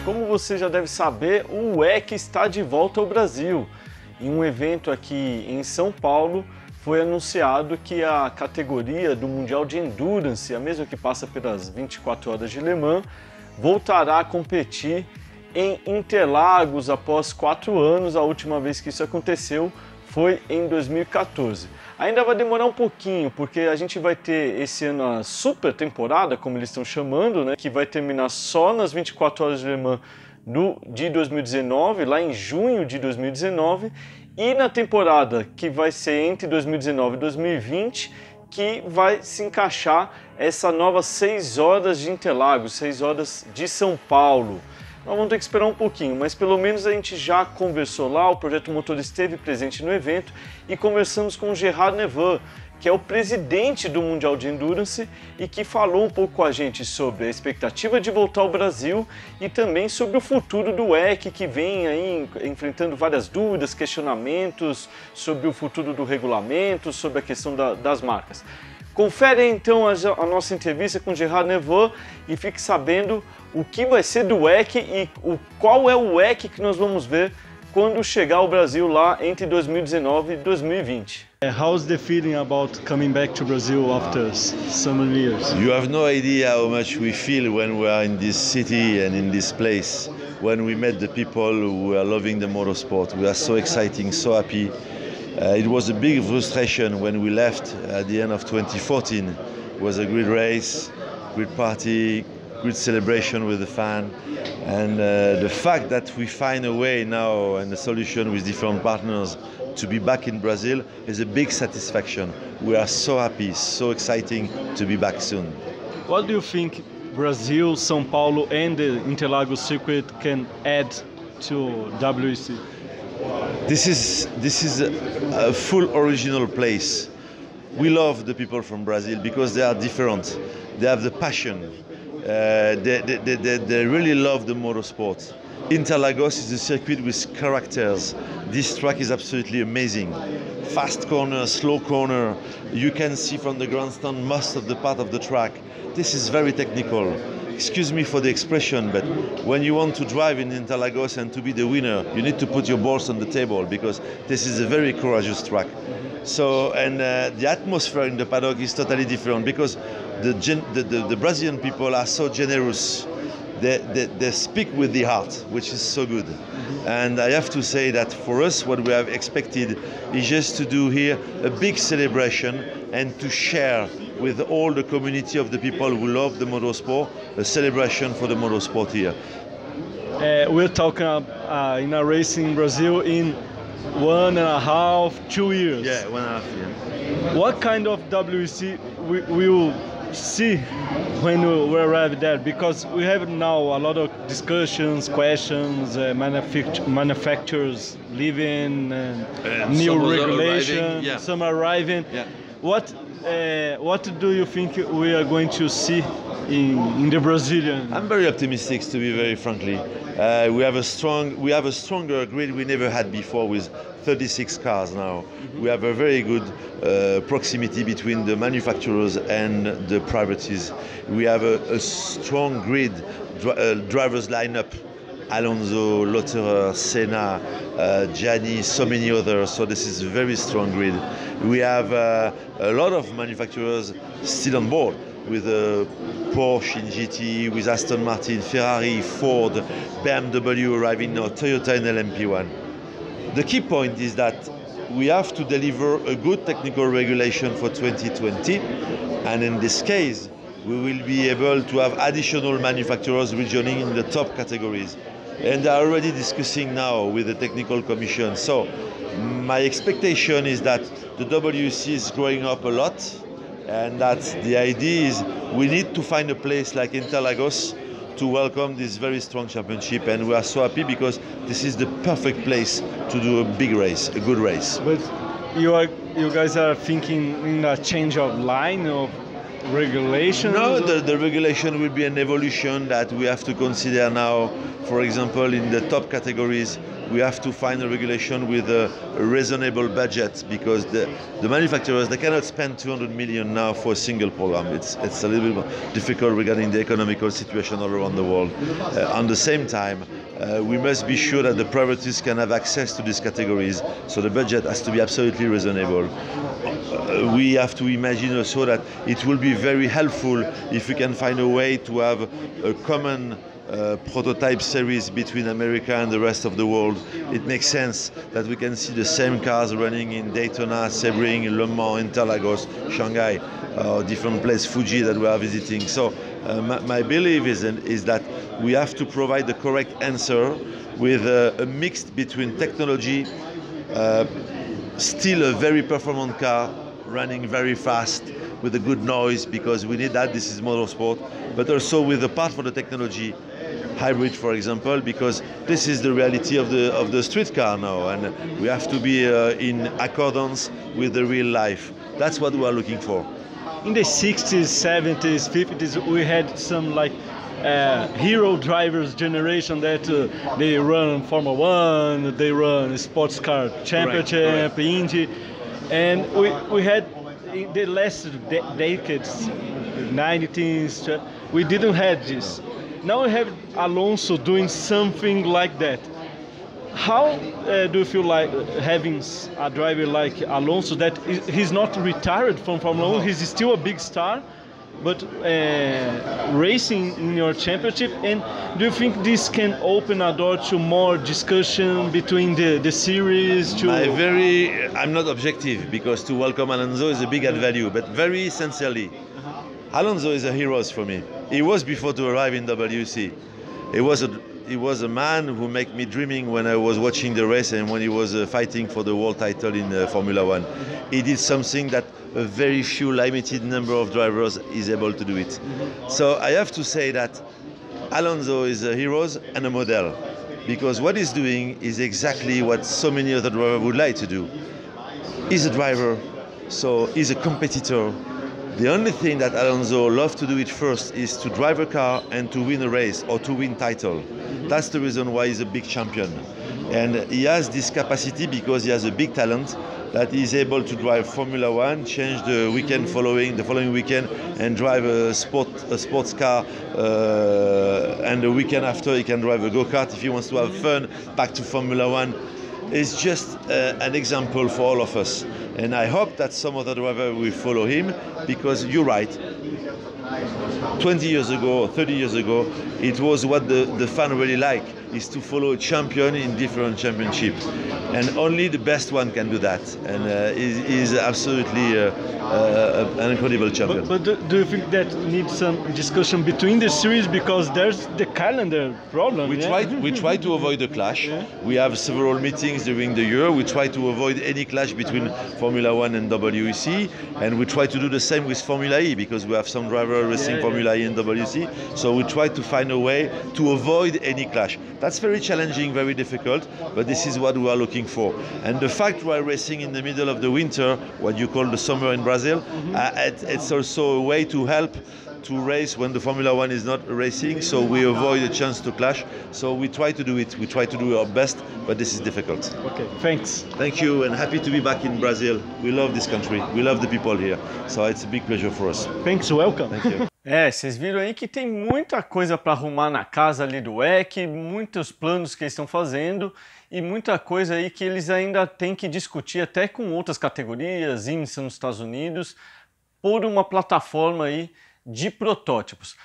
Como você já deve saber, o WEC está de volta ao Brasil. Em um evento aqui em São Paulo, foi anunciado que a categoria do Mundial de Endurance, a mesma que passa pelas 24 horas de Le Mans, voltará a competir em Interlagos após 4 anos. A última vez que isso aconteceu foi em 2014. Ainda vai demorar um pouquinho, porque a gente vai ter esse ano a supertemporada, como eles estão chamando, né, que vai terminar só nas 24 horas de Le Mans de 2019, lá em junho de 2019, e na temporada que vai ser entre 2019 e 2020, que vai se encaixar essa nova 6 horas de Interlagos, 6 horas de São Paulo. Nós vamos ter que esperar um pouquinho, mas pelo menos a gente já conversou lá, o Projeto Motor esteve presente no evento e conversamos com o Gérard Neveu, que é o presidente do Mundial de Endurance e que falou um pouco com a gente sobre a expectativa de voltar ao Brasil e também sobre o futuro do WEC, que vem aí enfrentando várias dúvidas, questionamentos sobre o futuro do regulamento, sobre a questão das marcas. Confere então a nossa entrevista com Gérard Neveu e fique sabendo o que vai ser do WEC e qual é o WEC que nós vamos ver quando chegar ao Brasil lá entre 2019 e 2020. How's the feeling about coming back to Brazil after so many years? You have no idea how much we feel when we are in this city and in this place. When we met the people who are loving the motorsport, we are so exciting, so happy. It was a big frustration when we left at the end of 2014. It was a great race, great party, great celebration with the fan, and the fact that we find a way now and a solution with different partners to be back in Brazil is a big satisfaction. We are so happy, so exciting to be back soon. What do you think Brazil, São Paulo and the Interlagos circuit can add to WEC? This is a full original place. We love the people from Brazil because they are different. They have the passion. They really love the motorsport. Interlagos is a circuit with characters. This track is absolutely amazing. Fast corner, slow corner. You can see from the grandstand most of the part of the track. This is very technical. Excuse me for the expression, but when you want to drive in Interlagos and to be the winner, you need to put your balls on the table because this is a very courageous track. So, and the atmosphere in the paddock is totally different because the Brazilian people are so generous. They speak with the heart, which is so good. And I have to say that for us, what we have expected is just to do here a big celebration and to share with all the community of the people who love the motorsport, a celebration for the motorsport here. We're talking in a race in Brazil in 1.5, 2 years. Yeah, 1.5 years. What kind of WEC we will see when we arrive there? Because we have now a lot of discussions, questions, manufacturers leaving, new regulation, some arriving. Yeah. What do you think we are going to see in the Brazilian? I'm very optimistic, to be very frankly. We have a stronger grid we never had before with 36 cars now. We have a very good proximity between the manufacturers and the privates. We have a strong grid drivers lineup. Alonso, Lotterer, Senna, Gianni, so many others. So this is a very strong grid. We have a lot of manufacturers still on board with Porsche in GT, with Aston Martin, Ferrari, Ford, BMW arriving now, Toyota in LMP1. The key point is that we have to deliver a good technical regulation for 2020, and in this case, we will be able to have additional manufacturers rejoining in the top categories. And they are already discussing now with the technical commission. So my expectation is that the WEC is growing up a lot, and that the idea is we need to find a place like Interlagos to welcome this very strong championship, and we are so happy because this is the perfect place to do a big race, a good race. But you guys are thinking in a change of line of regulation? No, the regulation will be an evolution that we have to consider now. For example, in the top categories, we have to find a regulation with a reasonable budget, because the manufacturers, they cannot spend 200 million now for a single program. It's a little bit difficult regarding the economical situation all around the world. At the same time, we must be sure that the priorities can have access to these categories, so the budget has to be absolutely reasonable. We have to imagine also that it will be very helpful if we can find a way to have a common prototype series between America and the rest of the world. It makes sense that we can see the same cars running in Daytona, Sebring, Le Mans, Interlagos, Shanghai, or different places, Fuji, that we are visiting. So my belief is that we have to provide the correct answer with a mix between technology, still a very performant car, running very fast with a good noise, because we need that, this is motorsport, but also with a part for the technology, hybrid for example, because this is the reality of the street car now, and we have to be in accordance with the real life. That's what we are looking for. In the 60s, 70s, 50s, we had some like hero drivers generation that they run Formula One, they run sports car championship, Indy, and we had in the last decades, 90s, we didn't have this. Now we have Alonso doing something like that. How do you feel like having a driver like Alonso that he's not retired from Formula 1, he's still a big star, but racing in your championship? And do you think this can open a door to more discussion between the series? I'm not objective, because to welcome Alonso is a big add value, but very sincerely, Alonso is a hero for me. He was before to arrive in WEC. He was a man who made me dreaming when I was watching the race and when he was fighting for the world title in Formula One. He did something that a very few limited number of drivers is able to do it. So I have to say that Alonso is a hero and a model, because what he's doing is exactly what so many other drivers would like to do. He's a driver, so he's a competitor. The only thing that Alonso loves to do it first is to drive a car and to win a race or to win title. That's the reason why he's a big champion. And he has this capacity because he has a big talent that he's able to drive Formula One, change the following weekend, and drive a sports car, and the weekend after he can drive a go-kart if he wants to have fun, back to Formula One. It's just an example for all of us. And I hope that some other driver will follow him, because you're right. 20 years ago, 30 years ago, it was what the fan really like, is to follow a champion in different championships. And only the best one can do that. And he's absolutely an incredible champion. But do you think that needs some discussion between the series, because there's the calendar problem? We try to avoid the clash. Yeah. We have several meetings during the year. We try to avoid any clash between Formula One and WEC, and we try to do the same with Formula E, because we have some drivers racing Formula E and WEC. So we try to find a way to avoid any clash. That's very challenging, very difficult, but this is what we are looking for. And the fact we are racing in the middle of the winter, what you call the summer in Brazil, it's also a way to help to race when the Formula One is not racing, so we avoid a chance to clash. So we try to do it. We try to do our best, but this is difficult. Okay, thanks. Thank you, and happy to be back in Brazil. We love this country. We love the people here. So it's a big pleasure for us. Thanks, welcome. Thank you. Vocês viram aí que tem muita coisa para arrumar na casa ali do WEC, muitos planos que eles estão fazendo e muita coisa aí que eles ainda têm que discutir até com outras categorias, IMSA nos Estados Unidos, por uma plataforma aí de protótipos.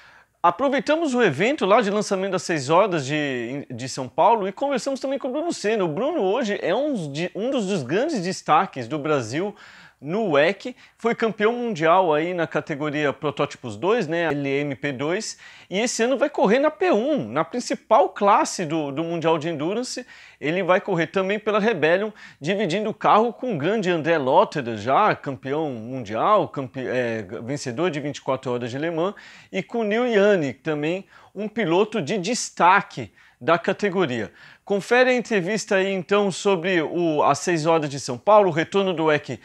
Aproveitamos o evento lá de lançamento das 6 horas de São Paulo e conversamos também com o Bruno Senna. O Bruno hoje é um dos grandes destaques do Brasil no WEC, foi campeão mundial aí na categoria Protótipos 2, né, LMP2, e esse ano vai correr na P1, na principal classe do Mundial de Endurance. Ele vai correr também pela Rebellion, dividindo o carro com o grande André Lotterer, já campeão mundial, vencedor de 24 horas de Le Mans, e com o Neil Yannick, também um piloto de destaque da categoria. Confere a entrevista aí então sobre as 6 horas de São Paulo, o retorno do WEC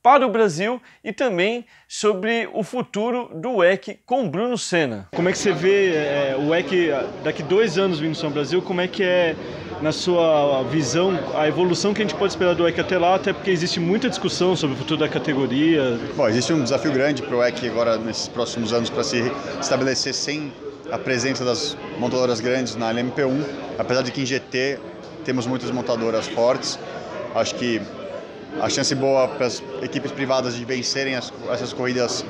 para o Brasil e também sobre o futuro do WEC com Bruno Senna. Como é que você vê o WEC daqui 2 anos vindo ao Brasil? Como é que é na sua visão, a evolução que a gente pode esperar do WEC até lá, até porque existe muita discussão sobre o futuro da categoria? Bom, existe um desafio grande para o WEC agora, nesses próximos anos, para se estabelecer sem a presença das montadoras grandes na LMP1, apesar de que em GT temos muitas montadoras fortes. Acho que a chance boa para as equipes privadas de vencerem essas corridas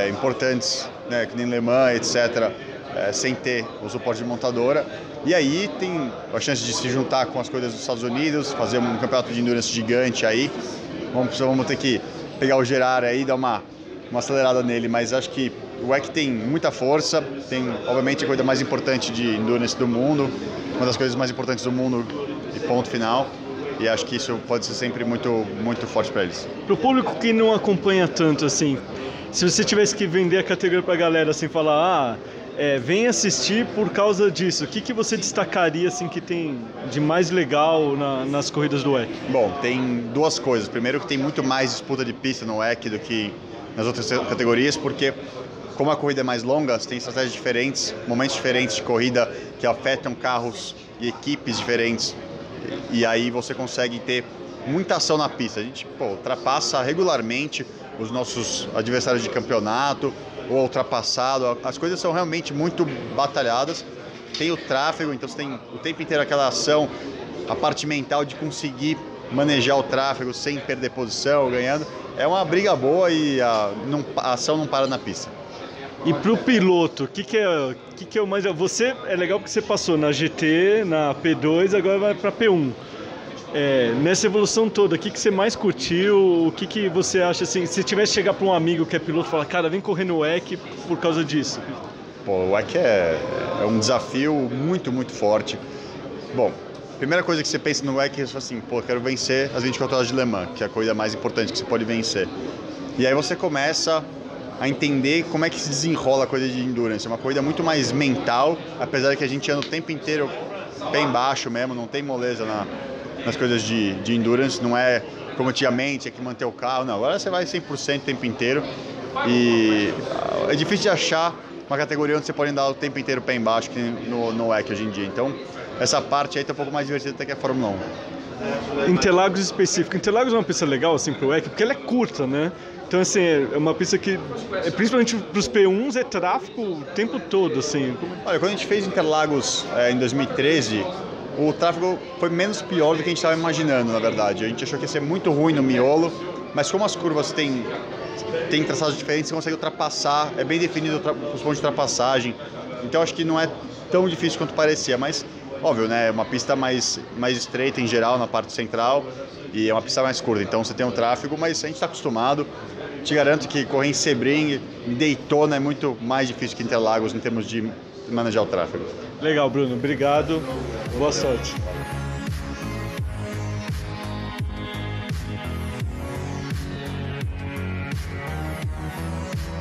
importantes, né, que nem Le Mans, etc., sem ter o suporte de montadora. E aí tem a chance de se juntar com as coisas dos Estados Unidos, fazer um campeonato de endurance gigante aí. Vamos ter que pegar o Gérard aí e dar uma acelerada nele, mas acho que o WEC tem muita força, tem obviamente a coisa mais importante de endurance do mundo, uma das coisas mais importantes do mundo e ponto final. E acho que isso pode ser sempre muito, muito forte para eles. Para o público que não acompanha tanto, assim, se você tivesse que vender a categoria para a galera, assim, falar, vem assistir por causa disso, o que você destacaria, assim, que tem de mais legal nas corridas do WEC? Bom, tem duas coisas. Primeiro, que tem muito mais disputa de pista no WEC do que nas outras categorias, porque como a corrida é mais longa, você tem estratégias diferentes, momentos diferentes de corrida que afetam carros e equipes diferentes. E aí você consegue ter muita ação na pista. A gente ultrapassa regularmente os nossos adversários de campeonato ou ultrapassado. As coisas são realmente muito batalhadas. Tem o tráfego, então você tem o tempo inteiro aquela ação, a parte mental de conseguir manejar o tráfego sem perder posição, ganhando. É uma briga boa e a ação não para na pista. E para o piloto, o que é o mais... Você é legal porque você passou na GT, na P2, agora vai para P1. Nessa evolução toda, o que você mais curtiu? O que você acha, assim, se tivesse que chegar para um amigo que é piloto e falar, cara, vem correr no WEC por causa disso? O WEC é um desafio muito, muito forte. Bom, primeira coisa que você pensa no WEC é assim, quero vencer as 24 horas de Le Mans, que é a corrida mais importante que você pode vencer. E aí você começa a entender como é que se desenrola a corrida de endurance. É uma corrida muito mais mental, apesar de que a gente anda o tempo inteiro pé embaixo mesmo, não tem moleza nas coisas de endurance, não é como antigamente, é que manter o carro, não, agora você vai 100% o tempo inteiro e é difícil de achar uma categoria onde você pode andar o tempo inteiro pé embaixo, que no WEC hoje em dia. Então, essa parte aí tá um pouco mais divertida até que a Fórmula 1. Interlagos específico. Interlagos é uma pista legal, assim, pro WEC, porque ela é curta, né? Então, assim, é uma pista que, principalmente para os P1s, é tráfego o tempo todo, assim. Olha, quando a gente fez Interlagos em 2013, o tráfego foi menos pior do que a gente estava imaginando, na verdade. A gente achou que ia ser muito ruim no miolo, mas como as curvas têm traçados diferentes, você consegue ultrapassar, é bem definido os pontos de ultrapassagem. Então, acho que não é tão difícil quanto parecia, mas, óbvio, né, é uma pista mais estreita em geral, na parte central, e é uma pista mais curta, então você tem um tráfego, mas a gente está acostumado. Te garanto que correr em Sebring, em Daytona, é muito mais difícil que Interlagos em termos de manejar o tráfego. Legal, Bruno. Obrigado. Boa sorte.